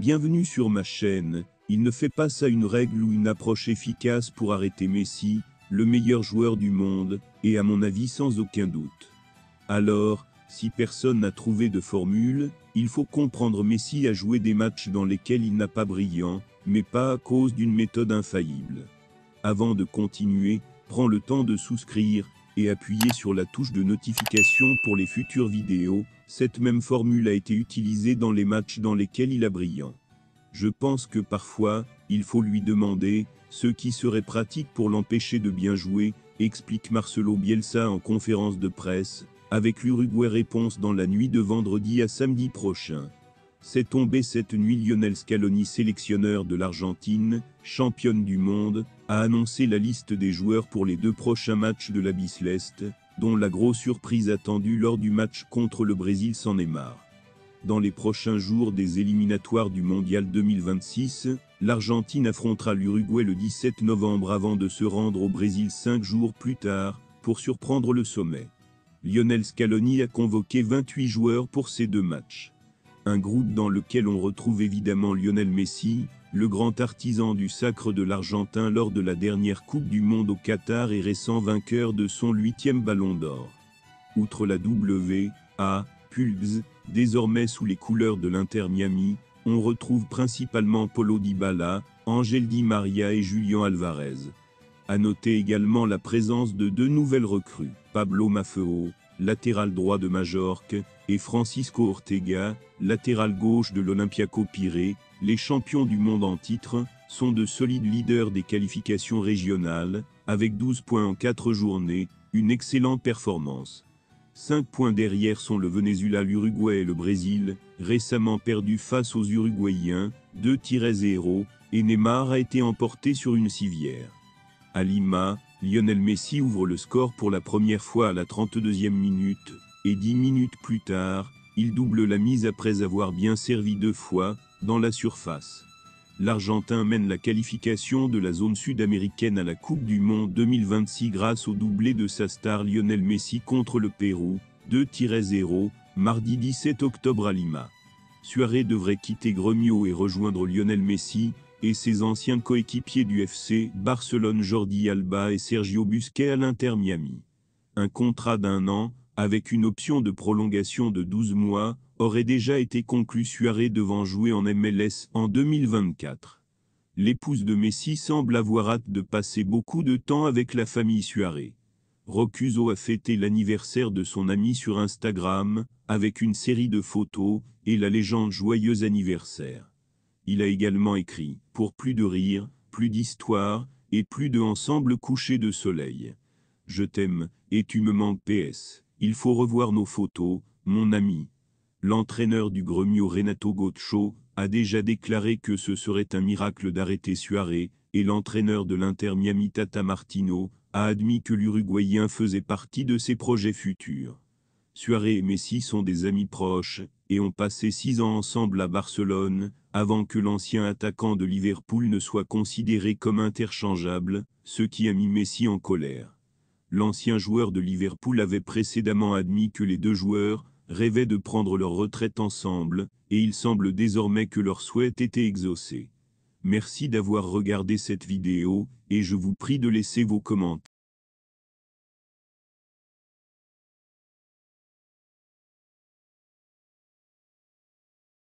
Bienvenue sur ma chaîne. Il ne fait pas ça une règle ou une approche efficace pour arrêter Messi, le meilleur joueur du monde, et à mon avis sans aucun doute. Alors, si personne n'a trouvé de formule, il faut comprendre Messi a joué des matchs dans lesquels il n'a pas brillant, mais pas à cause d'une méthode infaillible. Avant de continuer, prends le temps de souscrire, et appuyer sur la touche de notification pour les futures vidéos. Cette même formule a été utilisée dans les matchs dans lesquels il a brillant. Je pense que parfois, il faut lui demander ce qui serait pratique pour l'empêcher de bien jouer, explique Marcelo Bielsa en conférence de presse, avec l'Uruguay. Réponse dans la nuit de vendredi à samedi prochain. C'est tombé cette nuit. Lionel Scaloni, sélectionneur de l'Argentine, championne du monde, a annoncé la liste des joueurs pour les 2 prochains matchs de la Biceleste, dont la grosse surprise attendue lors du match contre le Brésil sans Neymar. Dans les prochains jours des éliminatoires du Mondial 2026, l'Argentine affrontera l'Uruguay le 17 novembre avant de se rendre au Brésil 5 jours plus tard, pour surprendre le sommet. Lionel Scaloni a convoqué 28 joueurs pour ces 2 matchs. Un groupe dans lequel on retrouve évidemment Lionel Messi, le grand artisan du sacre de l'Argentin lors de la dernière Coupe du Monde au Qatar et récent vainqueur de son 8e Ballon d'Or. Outre la W.A. Pulgs, désormais sous les couleurs de l'Inter Miami, on retrouve principalement Paulo Dybala, Ángel Di María et Julián Alvarez. À noter également la présence de 2 nouvelles recrues, Pablo Maffeo, latéral droit de Majorque, et Francisco Ortega, latéral gauche de l'Olympiakos Pirée. Les champions du monde en titre sont de solides leaders des qualifications régionales, avec 12 points en 4 journées, une excellente performance. 5 points derrière sont le Venezuela, l'Uruguay et le Brésil, récemment perdu face aux Uruguayens, 2-0, et Neymar a été emporté sur une civière. À Lima, Lionel Messi ouvre le score pour la première fois à la 32e minute, et 10 minutes plus tard, il double la mise après avoir bien servi 2 fois, dans la surface. L'Argentin mène la qualification de la zone sud-américaine à la Coupe du Monde 2026 grâce au doublé de sa star Lionel Messi contre le Pérou, 2-0, mardi 17 octobre à Lima. Suaré devrait quitter Gremio et rejoindre Lionel Messi, et ses anciens coéquipiers du FC Barcelone Jordi Alba et Sergio Busquets à l'Inter Miami. Un contrat d'1 an, avec une option de prolongation de 12 mois, aurait déjà été conclu. Suaré devant jouer en MLS en 2024. L'épouse de Messi semble avoir hâte de passer beaucoup de temps avec la famille Suaré. Roccuzzo a fêté l'anniversaire de son ami sur Instagram, avec une série de photos, et la légende joyeux anniversaire. Il a également écrit « Pour plus de rire, plus d'histoire, et plus de ensemble coucher de soleil. Je t'aime, et tu me manques PS. Il faut revoir nos photos, mon ami. » L'entraîneur du Gremio Renato Gaucho a déjà déclaré que ce serait un miracle d'arrêter Suaré, et l'entraîneur de l'Inter Miami Tata Martino a admis que l'Uruguayen faisait partie de ses projets futurs. Suaré et Messi sont des amis proches, et ont passé 6 ans ensemble à Barcelone, avant que l'ancien attaquant de Liverpool ne soit considéré comme interchangeable, ce qui a mis Messi en colère. L'ancien joueur de Liverpool avait précédemment admis que les 2 joueurs rêvaient de prendre leur retraite ensemble, et il semble désormais que leur souhait était exaucé. Merci d'avoir regardé cette vidéo, et je vous prie de laisser vos commentaires.